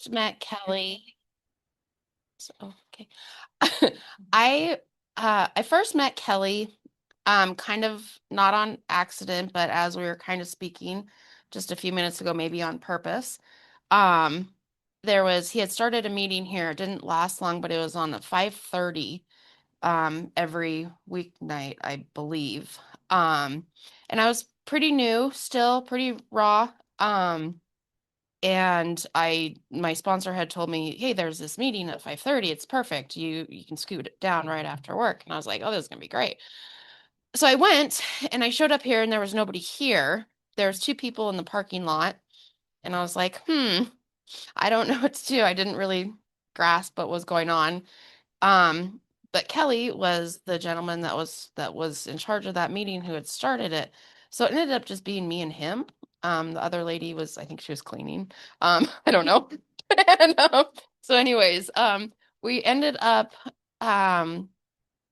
Met Kelly. So, okay. I first met Kelly kind of not on accident, but as we were kind of speaking just a few minutes ago, maybe on purpose. Um he had started a meeting here. It didn't last long, but it was on at 5:30 every weeknight, I believe. Um and I was pretty new, still pretty raw. And my sponsor had told me, "Hey, there's this meeting at 5:30. It's perfect. You can scoot it down right after work." And I was like, "Oh, this is gonna be great." So I went and I showed up here and there was nobody here. There was two people in the parking lot, and I was like, I don't know what to do. I didn't really grasp what was going on. Um, but Kelly was the gentleman that was in charge of that meeting who had started it. So it ended up just being me and him. The other lady was, I think she was cleaning. I don't know. And so anyways, we ended up um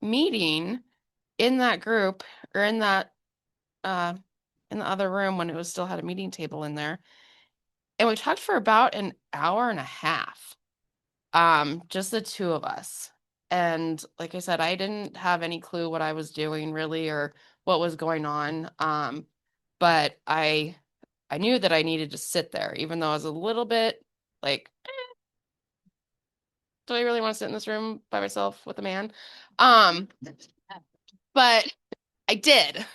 meeting in that group or uh in the other room when it was still had a meeting table in there. And we talked for about an hour and a half. Just the two of us. And like I said, I didn't have any clue what I was doing really or what was going on. But I knew that I needed to sit there, even though I was a little bit like, do I really want to sit in this room by myself with a man? Um, but I did.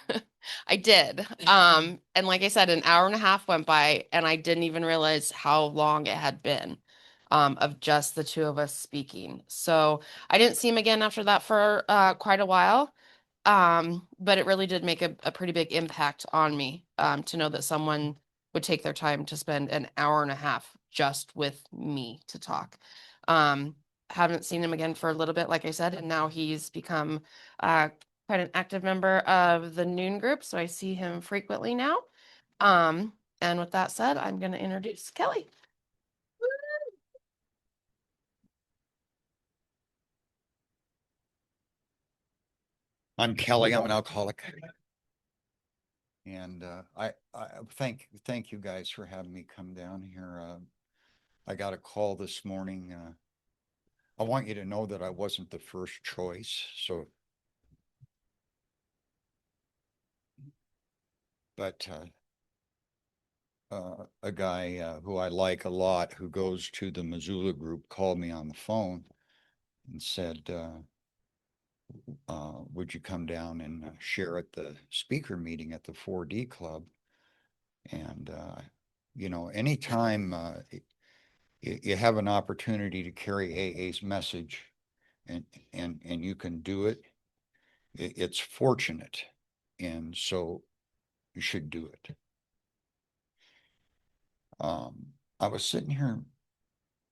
I did. And like I said, an hour and a half went by and I didn't even realize how long it had been, of just the two of us speaking. So I didn't see him again after that for quite a while. But it really did make a pretty big impact on me, to know that someone would take their time to spend an hour and a half just with me to talk. Um, haven't seen him again for a little bit, like I said, and now he's become uh, quite an active member of the Noon group, so I see him frequently now. Um, and with that said, I'm going to introduce Kelly. I'm Kelly. I'm an alcoholic, and I thank you guys for having me come down here. I got a call this morning. I want you to know that I wasn't the first choice. So, but a guy who I like a lot, who goes to the Missoula group, called me on the phone and said, "Would you come down and share at the speaker meeting at the 4D Club?" And anytime you have an opportunity to carry AA's message and you can do it, it's fortunate. And so you should do it. I was sitting here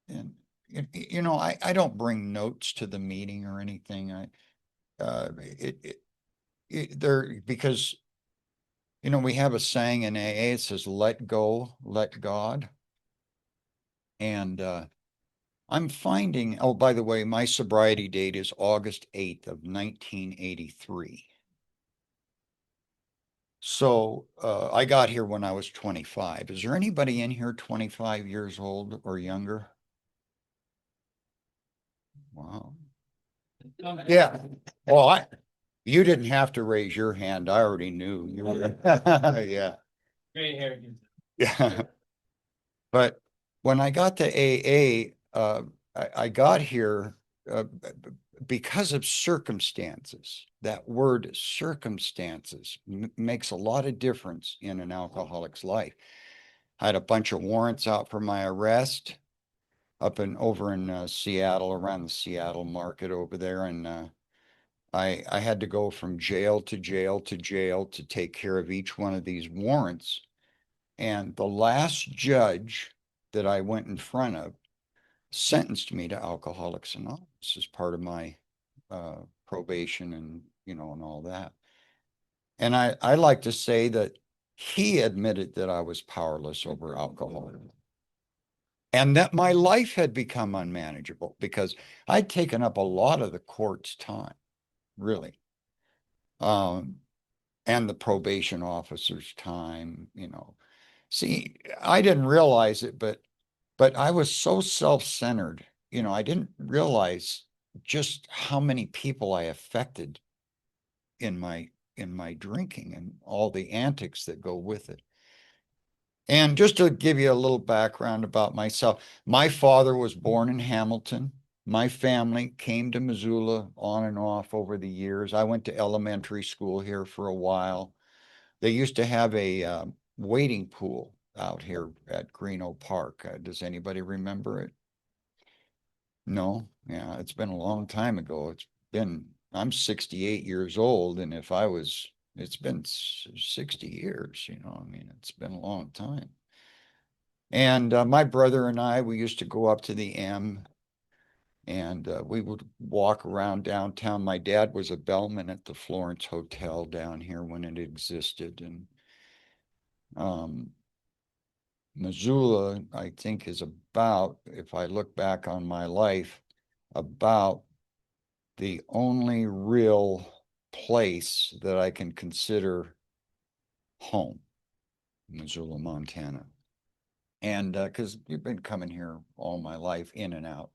and I don't bring notes to the meeting or anything. There because we have a saying in AA. It says, "Let go, let God." And I'm finding, oh, by the way, my sobriety date is August 8th of 1983. So I got here when I was 25. Is there anybody in here 25 years old or younger? Wow. Yeah. Well, you didn't have to raise your hand. I already knew you were. Yeah. Gray hair. Yeah. But when I got to AA, I got here because of circumstances. That word circumstances makes a lot of difference in an alcoholic's life. I had a bunch of warrants out for my arrest over in Seattle, around the Seattle market over there, and I had to go from jail to jail to jail to take care of each one of these warrants. And the last judge that I went in front of sentenced me to Alcoholics Anonymous as part of my probation and and all that. And I like to say that he admitted that I was powerless over alcohol and that my life had become unmanageable because I'd taken up a lot of the court's time, really, um, and the probation officer's time. See, I didn't realize it, but but I was so self-centered, I didn't realize just how many people I affected in my drinking and all the antics that go with it. And just to give you a little background about myself, my father was born in Hamilton. My family came to Missoula on and off over the years. I went to elementary school here for a while. They used to have a wading pool out here at Greeno Park. Does anybody remember it? No? Yeah, it's been a long time ago. I'm 68 years old, and it's been 60 years, I mean, it's been a long time. And my brother and we used to go up to the M, and we would walk around downtown. My dad was a bellman at the Florence Hotel down here when it existed. And um, Missoula, I think, is about, if I look back on my life, about the only real place that I can consider home, Missoula, Montana. And because you've been coming here all my life, in and out.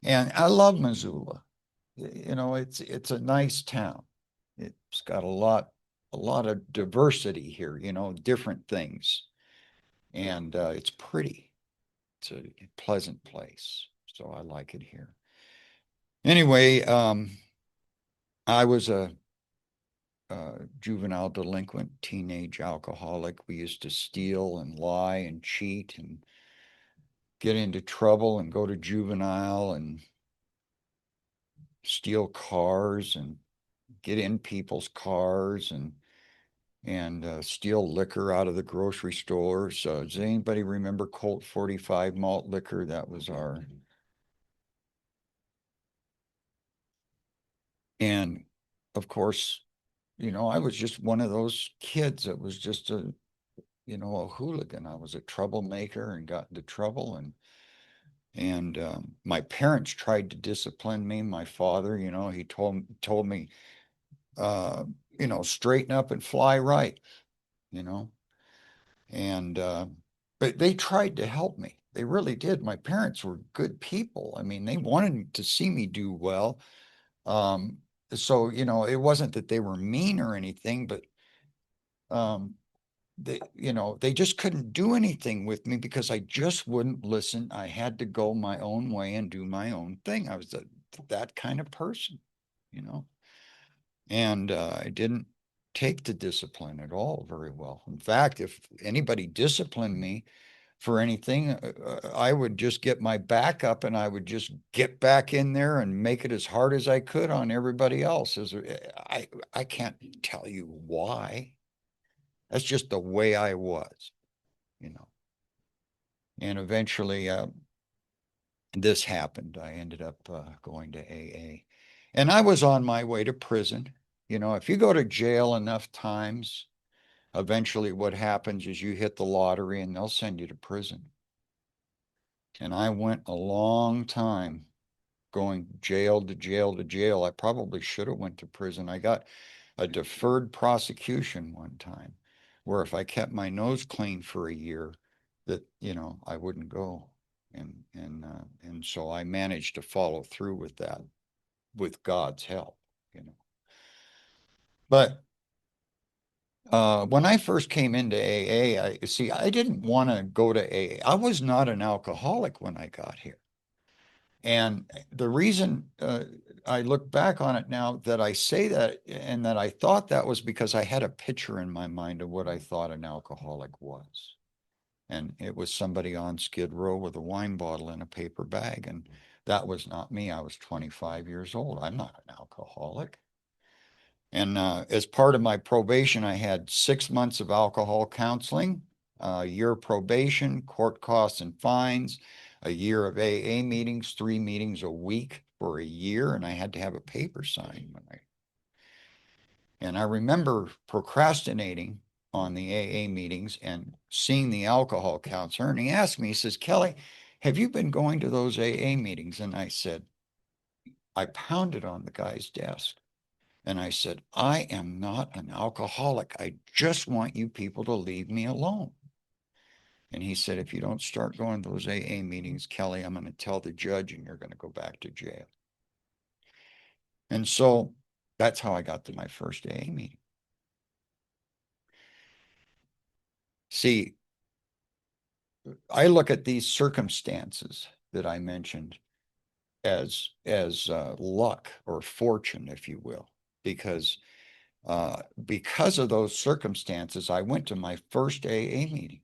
And I love Missoula. It's a nice town. It's got a lot of diversity here, different things. And it's pretty. It's a pleasant place. So I like it here. Anyway, I was a juvenile delinquent, teenage alcoholic. We used to steal and lie and cheat and get into trouble and go to juvenile and steal cars and get in people's cars and steal liquor out of the grocery stores. Does anybody remember Colt 45 malt liquor? That was our. And of course, I was just one of those kids that was just a hooligan. I was a troublemaker and got into trouble, and my parents tried to discipline me. My father, he told me, straighten up and fly right, you know, and but they tried to help me. They really did. My parents were good people. I mean, they wanted to see me do well. Um, so, it wasn't that they were mean or anything, but um, they just couldn't do anything with me because I just wouldn't listen. I had to go my own way and do my own thing. I was that kind of person, you know, and I didn't take the discipline at all very well. In fact, if anybody disciplined me for anything, I would just get my back up and I would just get back in there and make it as hard as I could on everybody else. I can't tell you why. That's just the way I was, you know. And eventually, this happened. I ended up going to AA. And I was on my way to prison. If you go to jail enough times, eventually what happens is you hit the lottery and they'll send you to prison. And I went a long time going jail to jail to jail. I probably should have went to prison. I got a deferred prosecution one time where if I kept my nose clean for a year, that, I wouldn't go. And so I managed to follow through with that with God's help. But when I first came into AA, I didn't want to go to AA. I was not an alcoholic when I got here. And the reason I look back on it now that I say that and that I thought that was because I had a picture in my mind of what I thought an alcoholic was. And it was somebody on Skid Row with a wine bottle in a paper bag. And that was not me. I was 25 years old. I'm not an alcoholic. And as part of my probation, I had 6 months of alcohol counseling, a year probation, court costs and fines, a year of AA meetings, 3 meetings a week for a year, and I had to have a paper signed and I remember procrastinating on the AA meetings and seeing the alcohol counselor, and he asked me, he says, Kelly, have you been going to those AA meetings? And I said, I pounded on the guy's desk. And I said, I am not an alcoholic. I just want you people to leave me alone. And he said, if you don't start going to those AA meetings, Kelly, I'm going to tell the judge and you're going to go back to jail. And so that's how I got to my first AA meeting. See, I look at these circumstances that I mentioned as luck or fortune, if you will, because of those circumstances, I went to my first AA meeting.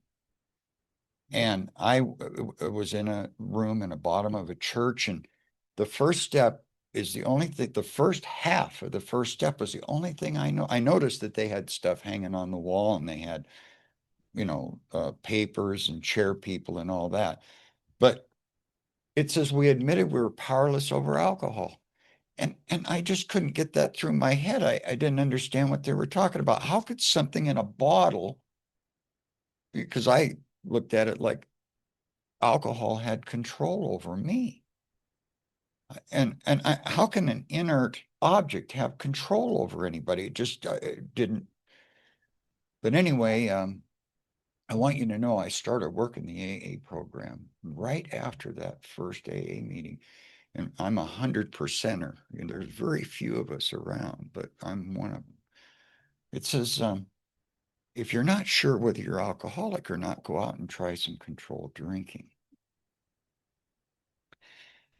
And I was in a room in the bottom of a church, and the first step is the only thing, the first half of the first step was the only thing I know. I noticed that they had stuff hanging on the wall, and they had, papers and chair people and all that. But it says we admitted we were powerless over alcohol. And I just couldn't get that through my head. I didn't understand what they were talking about. How could something in a bottle, because I looked at it like alcohol had control over me. How can an inert object have control over anybody? It just didn't. But anyway, I want you to know I started working the AA program right after that first AA meeting. And I'm 100%er. There's very few of us around, but I'm one of them. It says, if you're not sure whether you're alcoholic or not, go out and try some controlled drinking.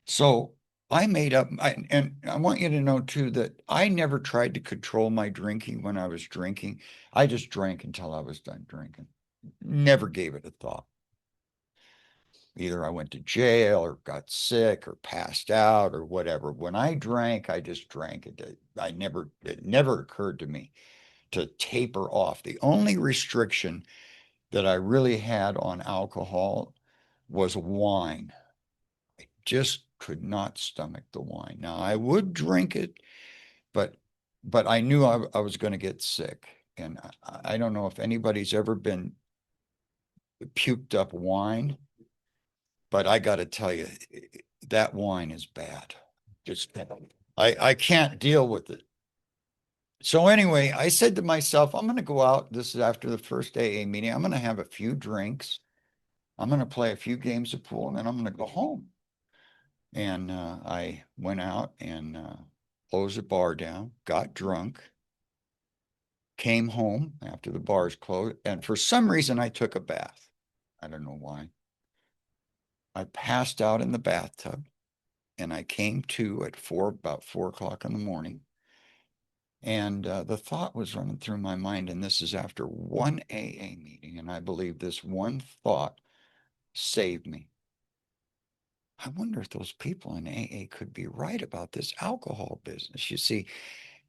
So I made up, and I want you to know too that I never tried to control my drinking when I was drinking. I just drank until I was done drinking. Never gave it a thought. Either I went to jail or got sick or passed out or whatever. When I drank, I just drank it. It never occurred to me to taper off. The only restriction that I really had on alcohol was wine. I just could not stomach the wine. Now I would drink it, but I knew I was going to get sick. And I don't know if anybody's ever been puked up wine, but I got to tell you, that wine is bad. Just I can't deal with it. So anyway, I said to myself, I'm going to go out. This is after the first AA meeting. I'm going to have a few drinks. I'm going to play a few games of pool, and then I'm going to go home. And I went out and closed the bar down, got drunk, came home after the bars closed, and for some reason I took a bath. I don't know why. I passed out in the bathtub, and I came to at about 4 o'clock in the morning. And the thought was running through my mind, and this is after one AA meeting, and I believe this one thought saved me. I wonder if those people in AA could be right about this alcohol business, you see,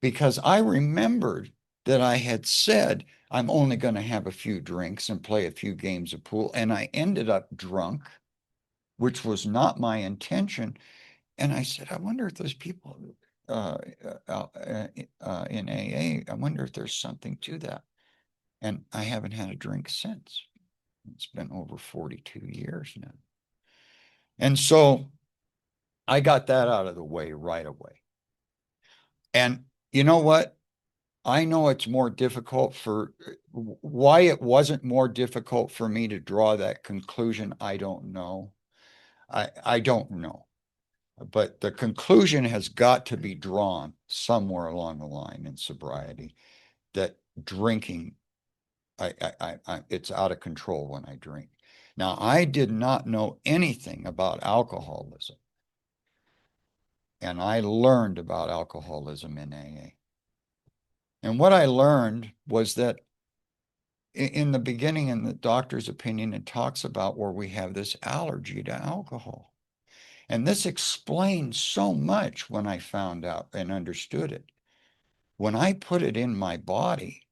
because I remembered that I had said, I'm only going to have a few drinks and play a few games of pool. And I ended up drunk, which was not my intention. And I said, I wonder if those people in AA, I wonder if there's something to that. And I haven't had a drink since. It's been over 42 years now. And so I got that out of the way right away. And you know what? I know it's more difficult why it wasn't more difficult for me to draw that conclusion. I don't know. I don't know. But the conclusion has got to be drawn somewhere along the line in sobriety that drinking, it's out of control when I drink. Now, I did not know anything about alcoholism, and I learned about alcoholism in AA. And what I learned was that in the beginning, in the doctor's opinion, it talks about where we have this allergy to alcohol. And this explains so much when I found out and understood it. When I put it in my body,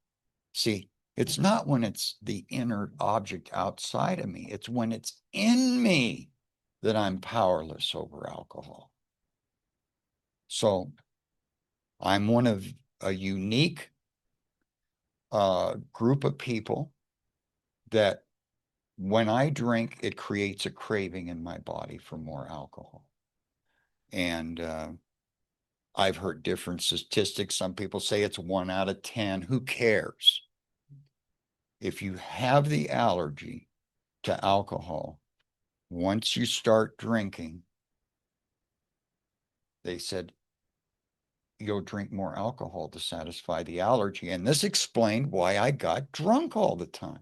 see, it's not when it's the inert object outside of me, it's when it's in me that I'm powerless over alcohol. So I'm one of a unique group of people that when I drink, it creates a craving in my body for more alcohol. And I've heard different statistics. Some people say it's 1 out of 10. Who cares? If you have the allergy to alcohol. Once you start drinking, they said, you'll drink more alcohol to satisfy the allergy. And this explained why I got drunk all the time.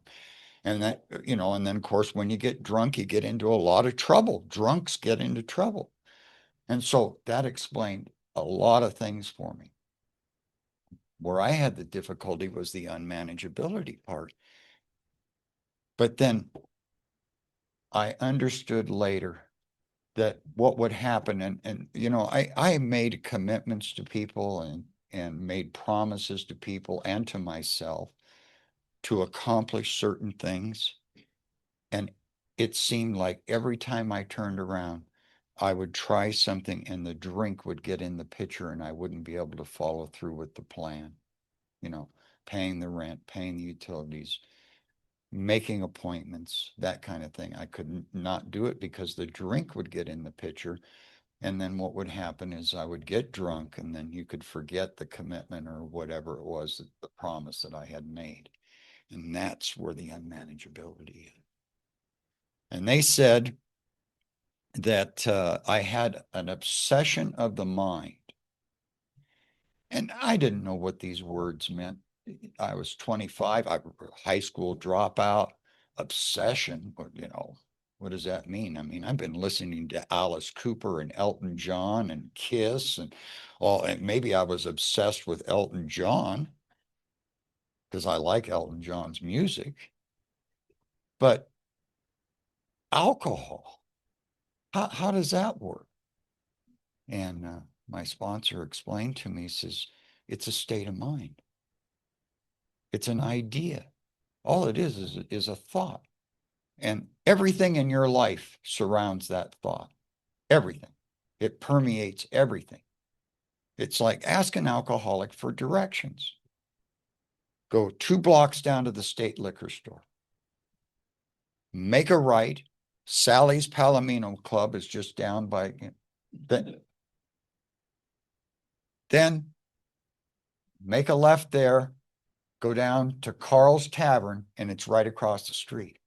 And that, and then of course, when you get drunk, you get into a lot of trouble. Drunks get into trouble. And so that explained a lot of things for me. Where I had the difficulty was the unmanageability part. But then I understood later that what would happen, and I made commitments to people and made promises to people and to myself to accomplish certain things. And it seemed like every time I turned around, I would try something and the drink would get in the picture and I wouldn't be able to follow through with the plan. Paying the rent, paying the utilities, making appointments, that kind of thing. I could not do it because the drink would get in the picture. And then what would happen is I would get drunk and then you could forget the commitment or whatever it was, the promise that I had made. And that's where the unmanageability is. And they said that I had an obsession of the mind. And I didn't know what these words meant. I was 25, I was a high school dropout, obsession, what does that mean? I mean, I've been listening to Alice Cooper and Elton John and Kiss and all, and maybe I was obsessed with Elton John because I like Elton John's music. But alcohol, how does that work? And my sponsor explained to me, says, it's a state of mind. It's an idea. All it is a thought. And everything in your life surrounds that thought. Everything. It permeates everything. It's like ask an alcoholic for directions. Go 2 blocks down to the state liquor store. Make a right. Sally's Palomino Club is just down by. Then make a left there. Go down to Carl's Tavern, and it's right across the street.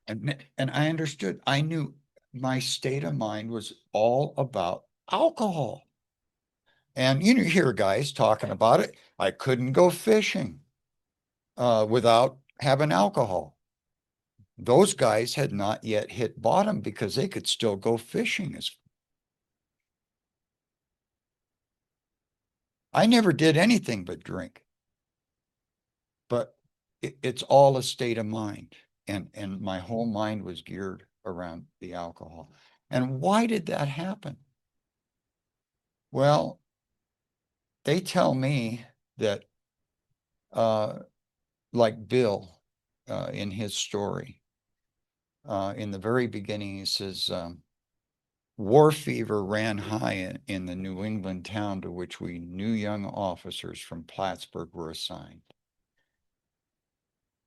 And I understood. I knew my state of mind was all about alcohol. And you hear guys talking about it. I couldn't go fishing without having alcohol. Those guys had not yet hit bottom because they could still go fishing. I never did anything but drink. But it's all a state of mind. And my whole mind was geared around the alcohol. And why did that happen? Well, they tell me that, like Bill, in his story, in the very beginning, he says, war fever ran high in the New England town to which we new young officers from Plattsburgh were assigned.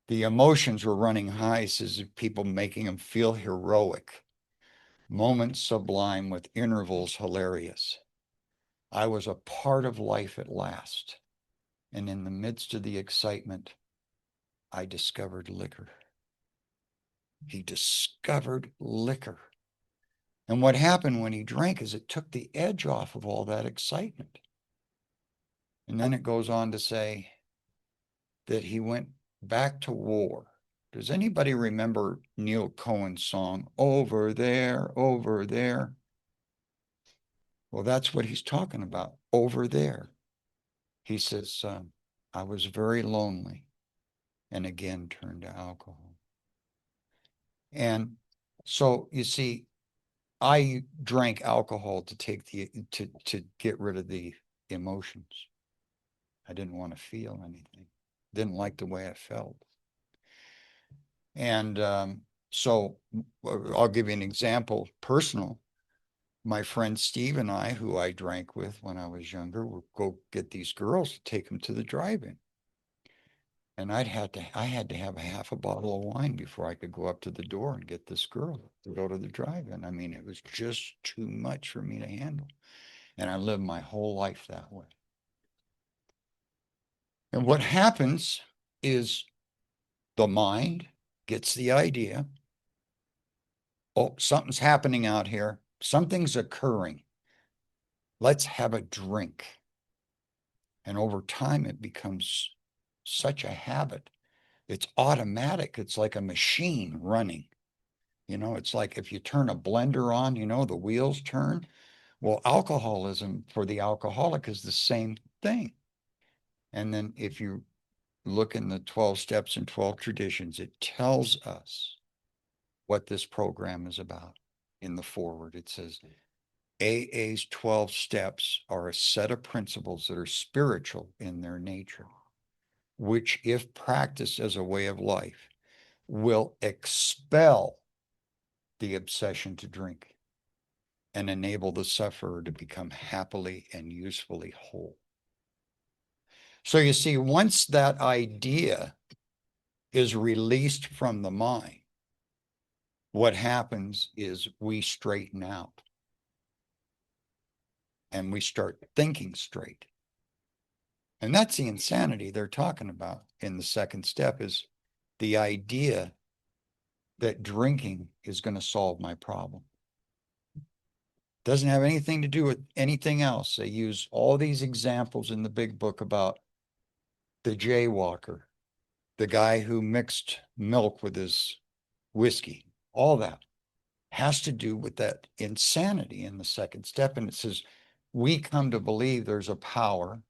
The emotions were running high, says people making them feel heroic, moments sublime with intervals hilarious. I was a part of life at last. And in the midst of the excitement, I discovered liquor. He discovered liquor. And what happened when he drank is it took the edge off of all that excitement. And then it goes on to say that he went back to war. Does anybody remember Neil Cohen's song, Over There, Over There? Well, that's what he's talking about, over there. He says, I was very lonely and again turned to alcohol. And so you see, I drank alcohol to take to get rid of the emotions. I didn't want to feel anything. Didn't like the way I felt. And so I'll give you an example, personal. My friend Steve and I, who I drank with when I was younger, would go get these girls to take them to the drive-in. And I had to have half a bottle of wine before I could go up to the door and get this girl to go to the drive-in. I mean, it was just too much for me to handle. And I lived my whole life that way. And what happens is the mind gets the idea. Oh, something's happening out here. Something's occurring. Let's have a drink. And over time, it becomes such a habit. It's automatic. It's like a machine running. You know, it's like if you turn a blender on, you know, the wheels turn. Well, alcoholism for the alcoholic is the same thing. And then if you look in the 12 steps and 12 traditions, it tells us what this program is about. In the foreword, it says AA's 12 steps are a set of principles that are spiritual in their nature, which, if practiced as a way of life, will expel the obsession to drink and enable the sufferer to become happily and usefully whole. So you see, once that idea is released from the mind, what happens is we straighten out and we start thinking straight. And that's the insanity they're talking about in the second step, is the idea that drinking is going to solve my problem. Doesn't have anything to do with anything else. They use all these examples in the big book about the jaywalker, the guy who mixed milk with his whiskey. All that has to do with that insanity in the second step. And it says, we come to believe there's a power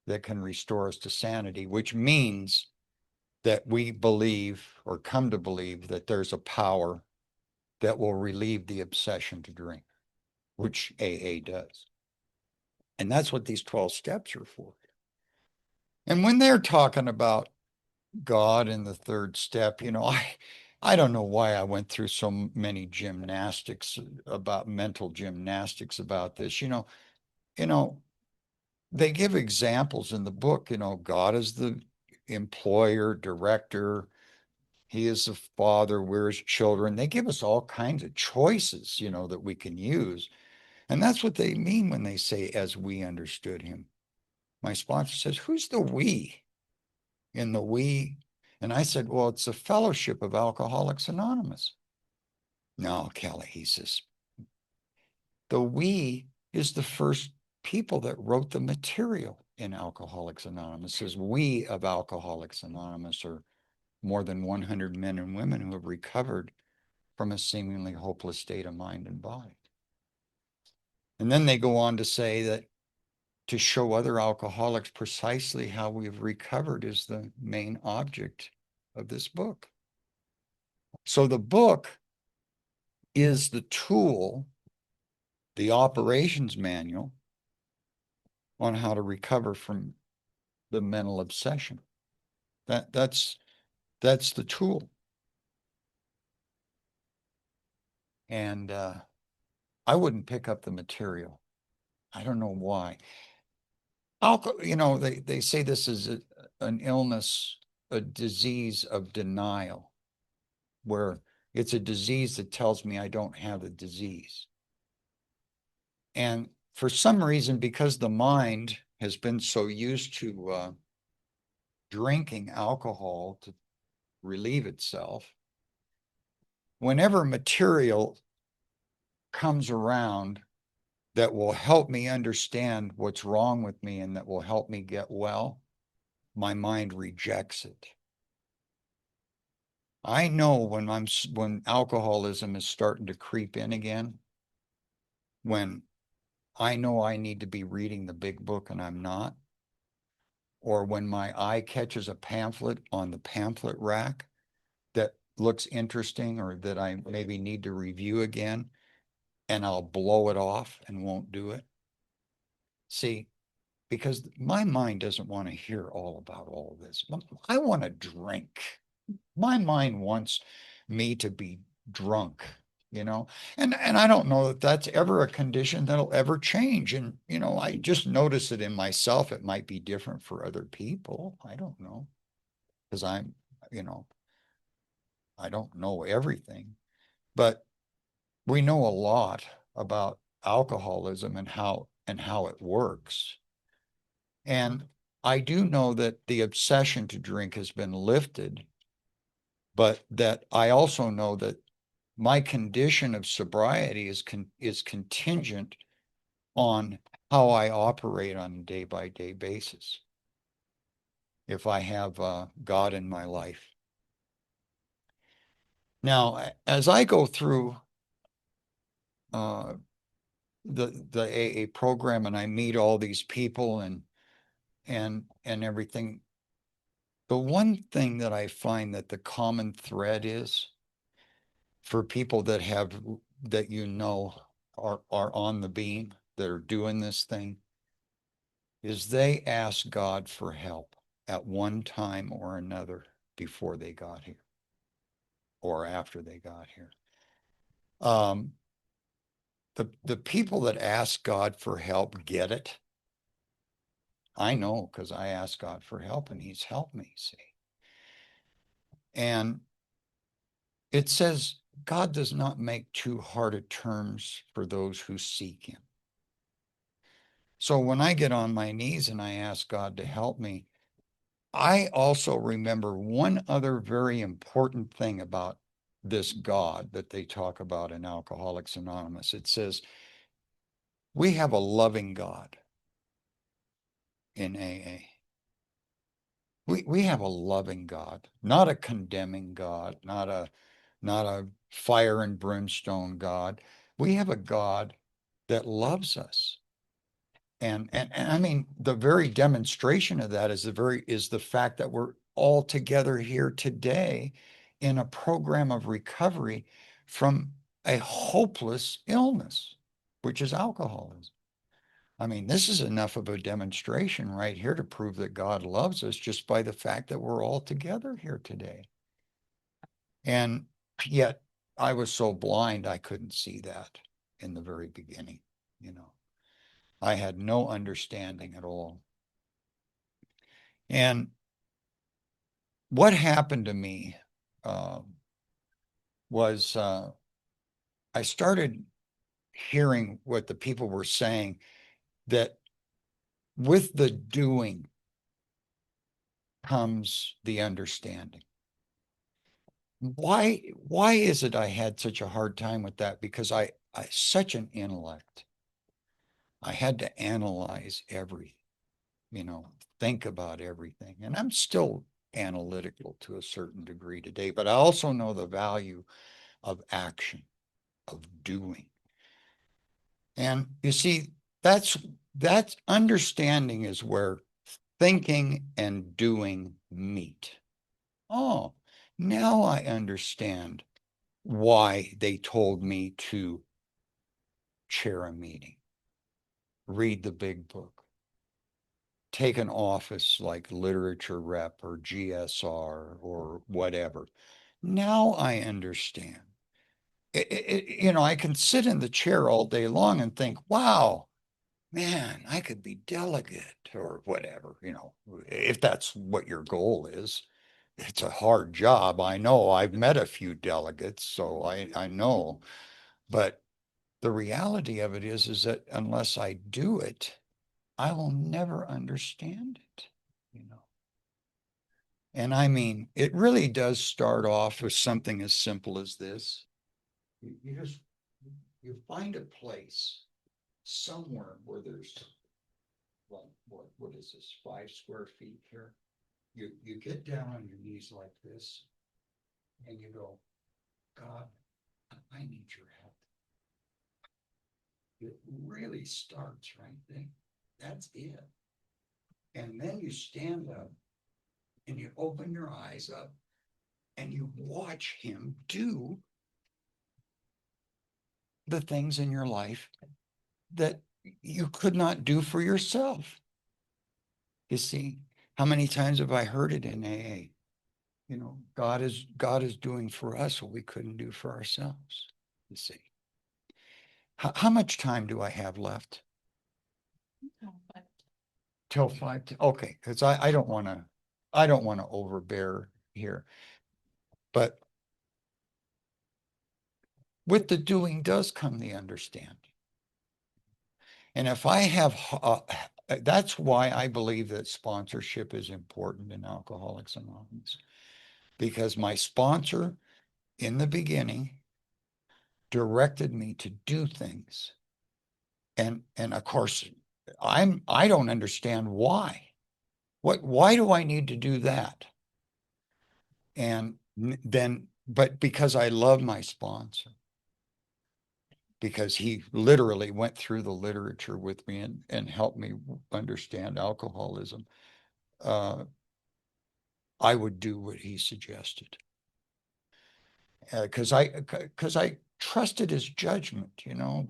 that can restore us to sanity, which means that we believe or come to believe that there's a power that will relieve the obsession to drink, which AA does. And that's what these 12 steps are for. And when they're talking about God in the third step, you know, I don't know why I went through so many gymnastics about mental gymnastics about this. You know, they give examples in the book. You know, God is the employer, director. He is the father. We're his children. They give us all kinds of choices, you know, that we can use. And that's what they mean when they say, as we understood him. My sponsor says, who's the we in the we? And I said, well, it's the Fellowship of Alcoholics Anonymous. No, Kelly, he says, the we is the first people that wrote the material in Alcoholics Anonymous. It says we of Alcoholics Anonymous are more than 100 men and women who have recovered from a seemingly hopeless state of mind and body. And then they go on to say that to show other alcoholics precisely how we've recovered is the main object of this book. So the book is the tool, the operations manual on how to recover from the mental obsession. That's the tool. And I wouldn't pick up the material. I don't know why. You know, they say this is an illness, a disease of denial, where it's a disease that tells me I don't have the disease. And for some reason, because the mind has been so used to drinking alcohol to relieve itself, whenever material comes around that will help me understand what's wrong with me and that will help me get well, my mind rejects it. I know when alcoholism is starting to creep in again, when I know I need to be reading the big book and I'm not, or when my eye catches a pamphlet on the pamphlet rack that looks interesting or that I maybe need to review again, and I'll blow it off and won't do it. See, because my mind doesn't want to hear all about all this. I want to drink. My mind wants me to be drunk, you know, and I don't know that that's ever a condition that'll ever change. And, you know, I just notice it in myself. It might be different for other people. I don't know, because I'm, you know, I don't know everything, but we know a lot about alcoholism and how it works. And I do know that the obsession to drink has been lifted but that I also know that my condition of sobriety is contingent on how I operate on a day by day basis. If I have God in my life. Now, as I go through uh, the AA program and I meet all these people and everything, the one thing that I find that the common thread is for people that have that are on the beam that are doing this thing is they ask God for help at one time or another before they got here or after they got here. Um, the people that ask God for help get it. I know because I asked God for help and He's helped me, see. And it says God does not make too hard of terms for those who seek Him. So when I get on my knees and I ask God to help me, I also remember one other very important thing about this God that they talk about in Alcoholics Anonymous. It says, we have a loving God in AA. We have a loving God, not a condemning God, not a fire and brimstone God. We have a God that loves us. And I mean, the very demonstration of that is the fact that we're all together here today in a program of recovery from a hopeless illness, which is alcoholism. I mean, this is enough of a demonstration right here to prove that God loves us just by the fact that we're all together here today. And yet I was so blind I couldn't see that in the very beginning, you know. I had no understanding at all. And what happened to me uh, was I started hearing what the people were saying that with the doing comes the understanding. Why is it I had such a hard time with that? Because I such an intellect. I had to analyze everything, you know, think about everything. And I'm still analytical to a certain degree today, but I also know the value of action, of doing. And you see, that's understanding is where thinking and doing meet. Oh, now I understand why they told me to chair a meeting, read the big book, take an office like literature rep or GSR or whatever. Now I understand. You know, I can sit in the chair all day long and think, wow, man, I could be delegate or whatever, you know, if that's what your goal is. It's a hard job. I know I've met a few delegates, so I know. But the reality of it is that unless I do it, I will never understand it, you know. And I mean, it really does start off with something as simple as this. You just you find a place somewhere where there's what is this, 5 square feet here? You get down on your knees like this and you go, God, I need your help. It really starts right there. That's it. And then you stand up and you open your eyes up and you watch him do the things in your life that you could not do for yourself. You see, how many times have I heard it in AA? You know, God is doing for us what we couldn't do for ourselves. You see. How much time do I have left? Till 5. Okay, because I don't want to overbear here. But with the doing does come the understanding. And if I have, that's why I believe that sponsorship is important in Alcoholics Anonymous. because my sponsor in the beginning directed me to do things. And of course, I don't understand why. Why do I need to do that? And then, but because I love my sponsor, because he literally went through the literature with me and helped me understand alcoholism, I would do what he suggested. Because I trusted his judgment, you know.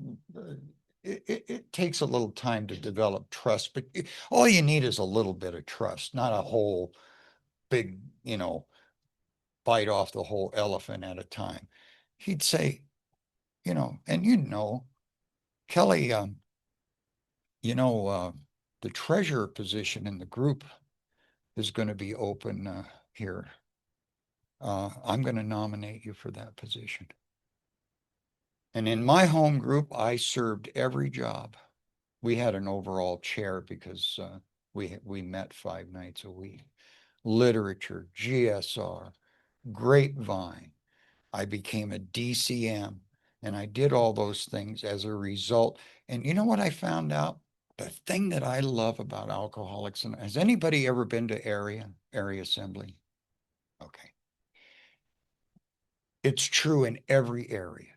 It takes a little time to develop trust, but all you need is a little bit of trust, not a whole big, you know, bite off the whole elephant at a time. He'd say, you know, and you know, Kelly, you know, the treasurer position in the group is going to be open here. I'm going to nominate you for that position. And in my home group, I served every job. We had an overall chair because we met 5 nights a week. Literature, GSR, Grapevine. I became a DCM, and I did all those things as a result. And you know what I found out? The thing that I love about Alcoholics, and has anybody ever been to area assembly? Okay. It's true in every area.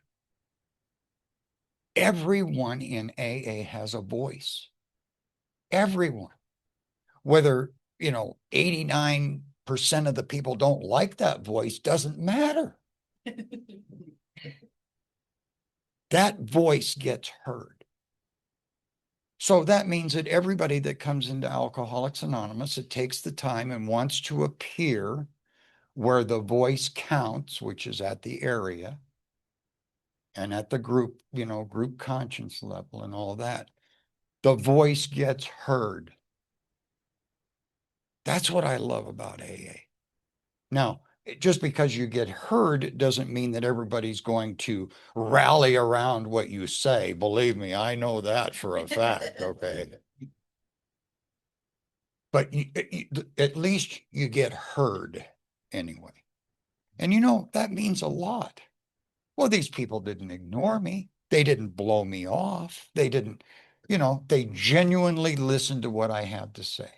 Everyone in AA has a voice. Everyone. Whether, you know, 89% of the people don't like that voice doesn't matter. That voice gets heard. So that means that everybody that comes into Alcoholics Anonymous, it takes the time and wants to appear where the voice counts, which is at the area and at the group, you know, group conscience level and all that. The voice gets heard. That's what I love about AA. Now, just because you get heard doesn't mean that everybody's going to rally around what you say. Believe me, I know that for a fact, okay? But at least you get heard anyway. And you know, that means a lot. Well, these people didn't ignore me. They didn't blow me off. They didn't, you know, they genuinely listened to what I had to say.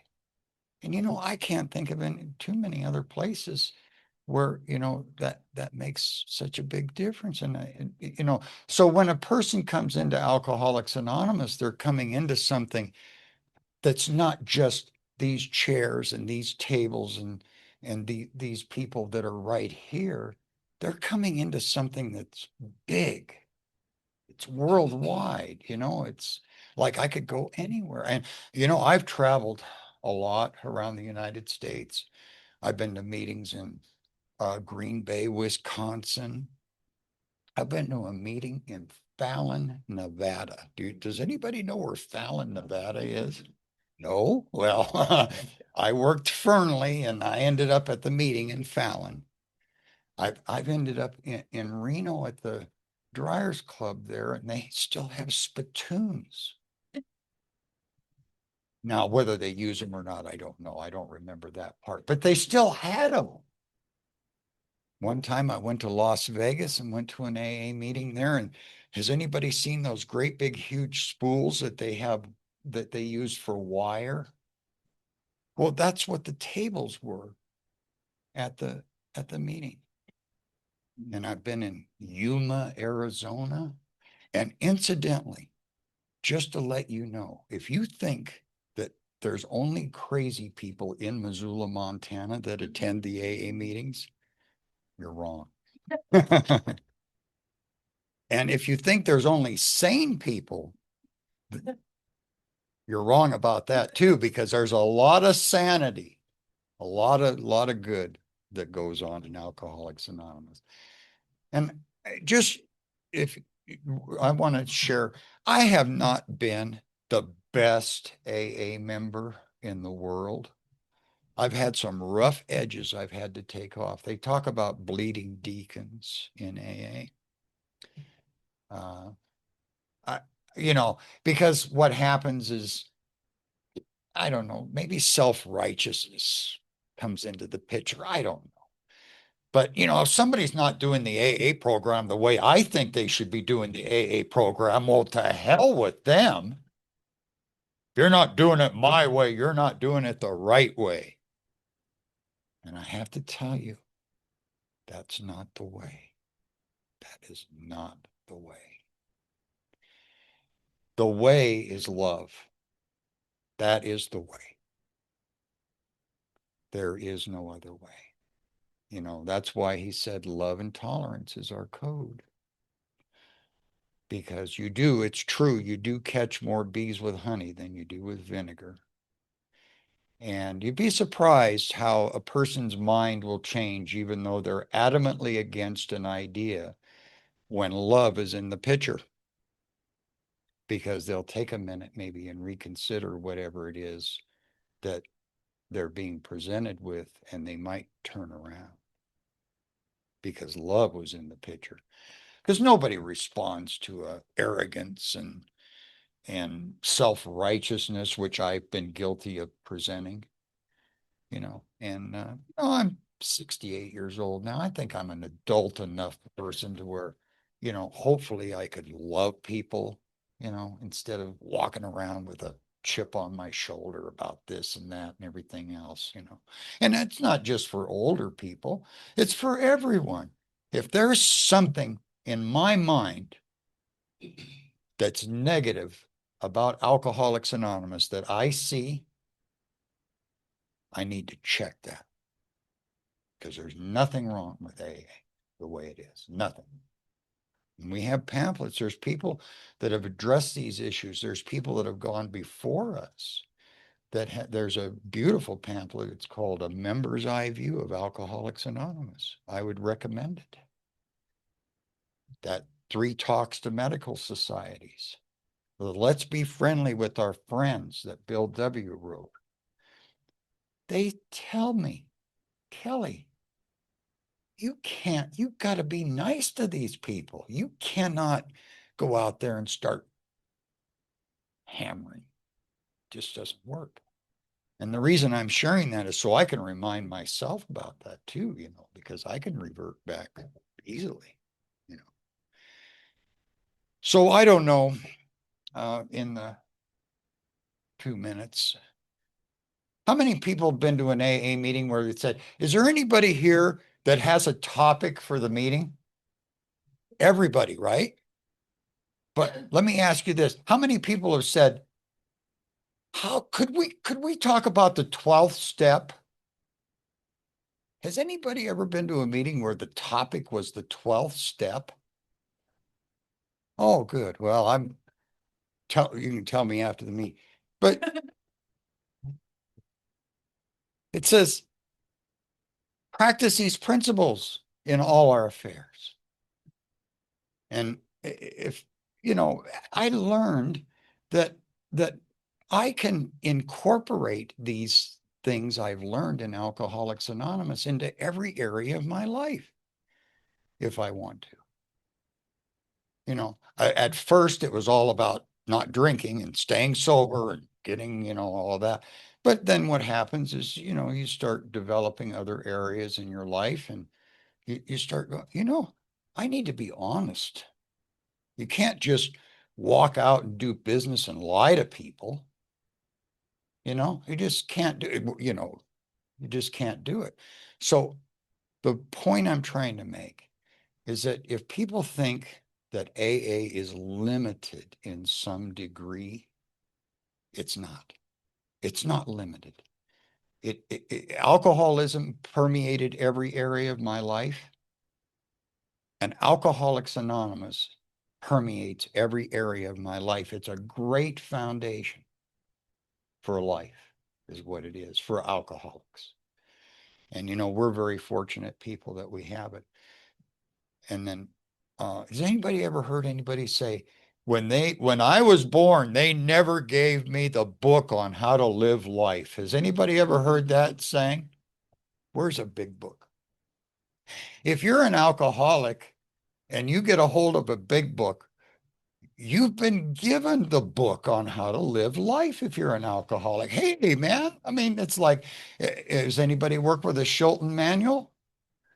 And, you know, I can't think of too many other places where, you know, that makes such a big difference. And you know, so when a person comes into Alcoholics Anonymous, they're coming into something that's not just these chairs and these tables and these people that are right here. They're coming into something that's big. It's worldwide, you know, it's like I could go anywhere. And, you know, I've traveled a lot around the United States. I've been to meetings in Green Bay, Wisconsin. I've been to a meeting in Fallon, Nevada. Does anybody know where Fallon, Nevada is? No? Well, I worked Fernley and I ended up at the meeting in Fallon. I've ended up in Reno at the Dryers Club there, and they still have spittoons. Now, whether they use them or not, I don't know. I don't remember that part, but they still had them. One time I went to Las Vegas and went to an AA meeting there. And has anybody seen those great big huge spools that they have that they use for wire? Well, that's what the tables were at the meeting. And I've been in Yuma, Arizona. And incidentally, just to let you know, if you think that there's only crazy people in Missoula, Montana that attend the AA meetings, you're wrong. And if you think there's only sane people, you're wrong about that too, because there's a lot of sanity, a lot of good that goes on in Alcoholics Anonymous. And just if I want to share, I have not been the best AA member in the world. I've had some rough edges I've had to take off. They talk about bleeding deacons in AA. I, you know, because what happens is, I don't know, maybe self-righteousness comes into the picture. I don't know. But, if somebody's not doing the AA program the way I think they should be doing the AA program, well, to hell with them. If you're not doing it my way, you're not doing it the right way. And I have to tell you, that's not the way. That is not the way. The way is love. That is the way. There is no other way. That's why he said love and tolerance is our code. Because it's true, you do catch more bees with honey than you do with vinegar. And you'd be surprised how a person's mind will change, even though they're adamantly against an idea, when love is in the picture. Because they'll take a minute maybe and reconsider whatever it is that they're being presented with, and they might turn around because love was in the picture. Because nobody responds to arrogance and self-righteousness, which I've been guilty of presenting, and I'm 68 years old now. I think I'm an adult enough person to where, hopefully I could love people, instead of walking around with a chip on my shoulder about this and that and everything else, and that's not just for older people, it's for everyone. If there's something in my mind that's negative about Alcoholics Anonymous that I see, I need to check that, because there's nothing wrong with AA the way it is. Nothing. And we have pamphlets. There's people that have addressed these issues. There's people that have gone before us. There's a beautiful pamphlet. It's called A Member's Eye View of Alcoholics Anonymous. I would recommend it. That 3 talks to medical societies. Let's be friendly with our friends that Bill W. wrote. They tell me, Kelly, you've got to be nice to these people. You cannot go out there and start hammering. It just doesn't work. And the reason I'm sharing that is so I can remind myself about that too, because I can revert back easily, So I don't know, in the 2 minutes, how many people have been to an AA meeting where it said, is there anybody here that has a topic for the meeting? Everybody, right? But let me ask you this. How many people have said, how could we talk about the 12th step? Has anybody ever been to a meeting where the topic was the 12th step? Oh, good. Well, you can tell me after the meeting. But it says, practice these principles in all our affairs. And if, I learned that I can incorporate these things I've learned in Alcoholics Anonymous into every area of my life if I want to. At first it was all about not drinking and staying sober and getting, all of that. But then what happens is, you start developing other areas in your life, and you start going, I need to be honest. You can't just walk out and do business and lie to people. You just can't do it, you just can't do it. So the point I'm trying to make is that if people think that AA is limited in some degree, it's not. It's not limited. Alcoholism permeated every area of my life, and Alcoholics Anonymous permeates every area of my life. It's a great foundation for life, is what it is for alcoholics. And, we're very fortunate people that we have it. And then, has anybody ever heard anybody say, when I was born, they never gave me the book on how to live life? Has anybody ever heard that saying? Where's a big book? If you're an alcoholic and you get a hold of a big book, you've been given the book on how to live life if you're an alcoholic. Hey, man. I mean, it's like, has anybody worked with a Shilton manual?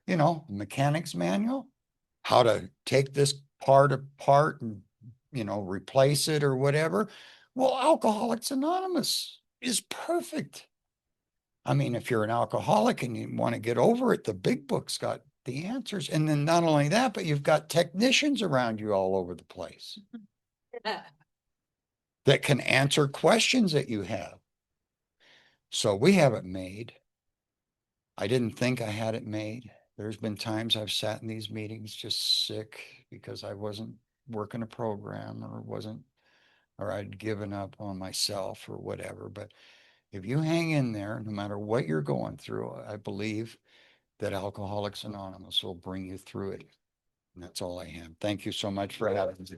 you know, mechanic's manual, how to take this part apart and, you know, replace it or whatever. Well, Alcoholics Anonymous is perfect. I mean, if you're an alcoholic and you want to get over it, the big book's got the answers. And then not only that, but you've got technicians around you all over the place that can answer questions that you have. So we have it made. I didn't think I had it made. There's been times I've sat in these meetings just sick because I wasn't working a program or I'd given up on myself or whatever. But if you hang in there, no matter what you're going through, I believe that Alcoholics Anonymous will bring you through it. And that's all I have. Thank you so much for having me.